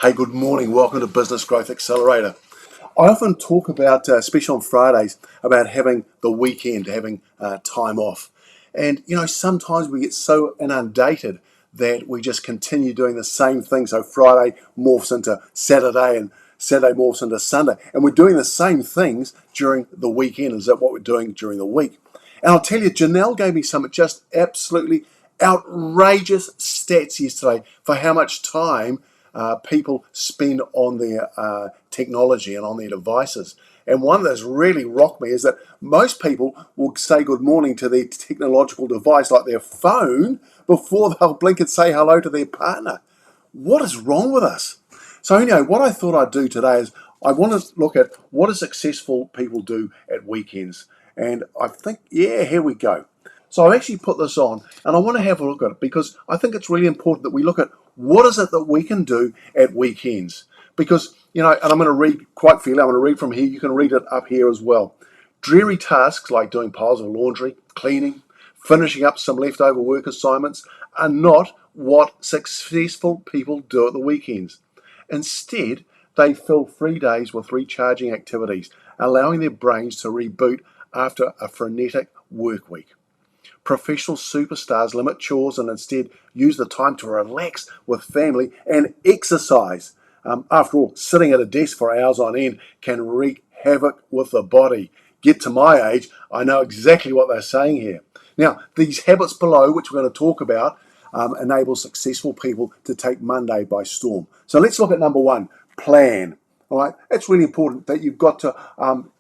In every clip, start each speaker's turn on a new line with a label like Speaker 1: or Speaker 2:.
Speaker 1: Hey, good morning. Welcome to Business Growth Accelerator. I often talk about, especially on Fridays, about having the weekend, having time off. And, sometimes we get so inundated that we just continue doing the same thing. So Friday morphs into Saturday and Saturday morphs into Sunday. And we're doing the same things during the weekend. Is that what we're doing during the week? And I'll tell you, Janelle gave me some just absolutely outrageous stats yesterday for how much time people spend on their technology and on their devices. And one that's really rocked me is that most people will say good morning to their technological device, like their phone, before they'll blink and say hello to their partner. What is wrong with us? So anyway, what I thought I'd do today is I want to look at what do successful people do at weekends. And I think, here we go. So I've actually put this on and I want to have a look at it because I think it's really important that we look at what is it that we can do at weekends. Because, and I'm going to read quite freely, I'm going to read from here, you can read it up here as well. Dreary tasks like doing piles of laundry, cleaning, finishing up some leftover work assignments are not what successful people do at the weekends. Instead, they fill free days with recharging activities, allowing their brains to reboot after a frenetic work week. Professional superstars limit chores and instead use the time to relax with family and exercise. After all, sitting at a desk for hours on end can wreak havoc with the body. Get to my age, I know exactly what they're saying here. Now, these habits below, which we're going to talk about, enable successful people to take Monday by storm. So let's look at number one, plan. All right, it's really important that you've got to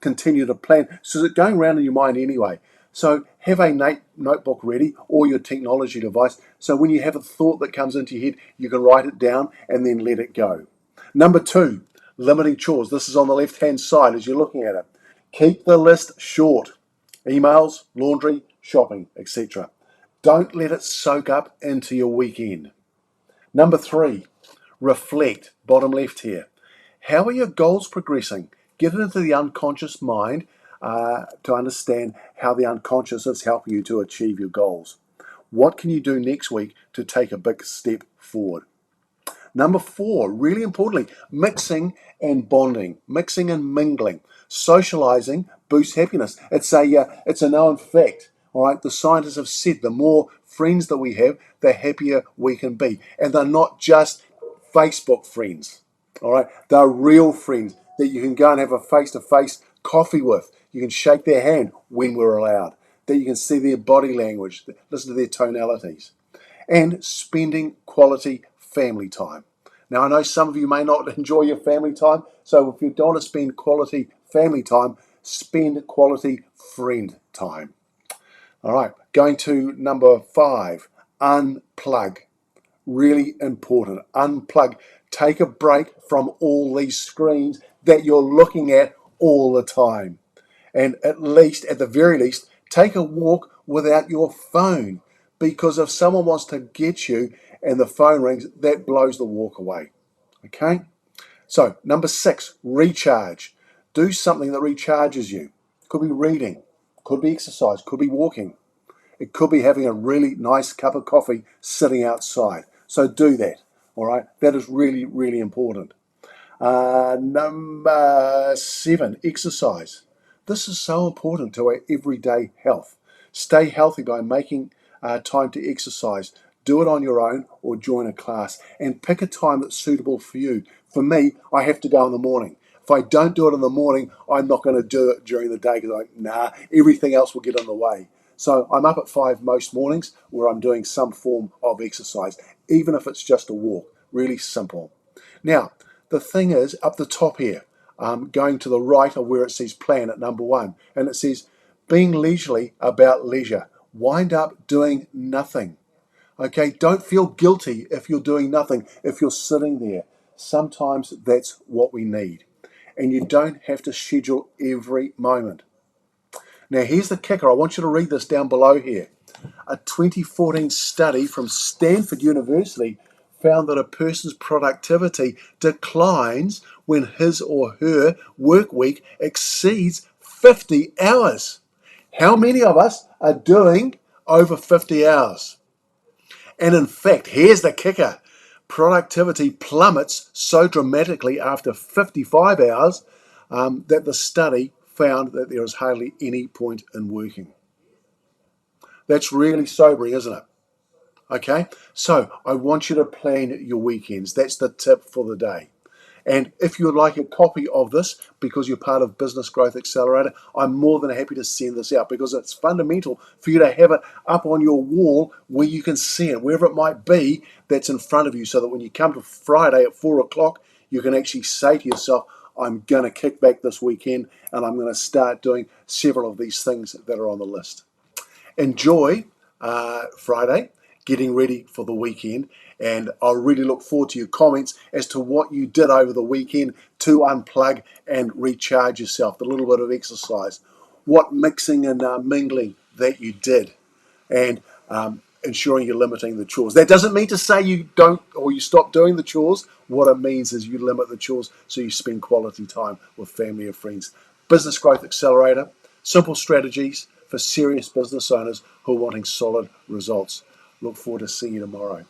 Speaker 1: continue to plan. So it's going around in your mind anyway. So have a notebook ready or your technology device. So when you have a thought that comes into your head, you can write it down and then let it go. Number two, limiting chores. This is on the left-hand side as you're looking at it. Keep the list short. Emails, laundry, shopping, etc. Don't let it soak up into your weekend. Number three, reflect. Bottom left here. How are your goals progressing? Get it into the unconscious mind to understand how the unconscious is helping you to achieve your goals. What can you do next week to take a big step forward? Number four, really importantly, mixing and bonding, mixing and mingling. Socializing boosts happiness. It's a known fact. All right, the scientists have said the more friends that we have, the happier we can be. And they're not just Facebook friends. All right, they're real friends that you can go and have a face-to-face coffee with. You can shake their hand when we're allowed. That you can see their body language, listen to their tonalities. And spending quality family time. Now, I know some of you may not enjoy your family time, so if you don't want to spend quality family time, spend quality friend time. All right, going to number five, unplug. Really important. Unplug. Take a break from all these screens that you're looking at all the time. And at the very least, take a walk without your phone. Because if someone wants to get you and the phone rings, that blows the walk away. Okay? So, number six, recharge. Do something that recharges you. Could be reading, could be exercise, could be walking. It could be having a really nice cup of coffee sitting outside. So do that. All right? That is really, really important. Number seven, exercise. This is so important to our everyday health. Stay healthy by making time to exercise. Do it on your own or join a class and pick a time that's suitable for you. For me, I have to go in the morning. If I don't do it in the morning, I'm not going to do it during the day because everything else will get in the way. So I'm up at 5 most mornings where I'm doing some form of exercise, even if it's just a walk. Really simple. Now, the thing is, up the top here, going to the right of where it says plan at number one, and it says being leisurely about leisure. Wind up doing nothing. Okay, don't feel guilty if you're doing nothing, if you're sitting there. Sometimes that's what we need. And you don't have to schedule every moment. Now, here's the kicker. I want you to read this down below here. A 2014 study from Stanford University found that a person's productivity declines when his or her work week exceeds 50 hours. How many of us are doing over 50 hours? And in fact, here's the kicker. Productivity plummets so dramatically after 55 hours that the study found that there is hardly any point in working. That's really sobering, isn't it? Okay, so I want you to plan your weekends. That's the tip for the day. And if you would like a copy of this because you're part of Business Growth Accelerator, I'm more than happy to send this out because it's fundamental for you to have it up on your wall where you can see it, wherever it might be that's in front of you, so that when you come to Friday at 4 o'clock, you can actually say to yourself, I'm going to kick back this weekend and I'm going to start doing several of these things that are on the list. Enjoy Friday, getting ready for the weekend, and I really look forward to your comments as to what you did over the weekend to unplug and recharge yourself, the little bit of exercise, what mixing and mingling that you did, and ensuring you're limiting the chores. That doesn't mean to say you don't or you stop doing the chores. What it means is you limit the chores so you spend quality time with family and friends. Business Growth Accelerator, simple strategies for serious business owners who are wanting solid results. Look forward to seeing you tomorrow.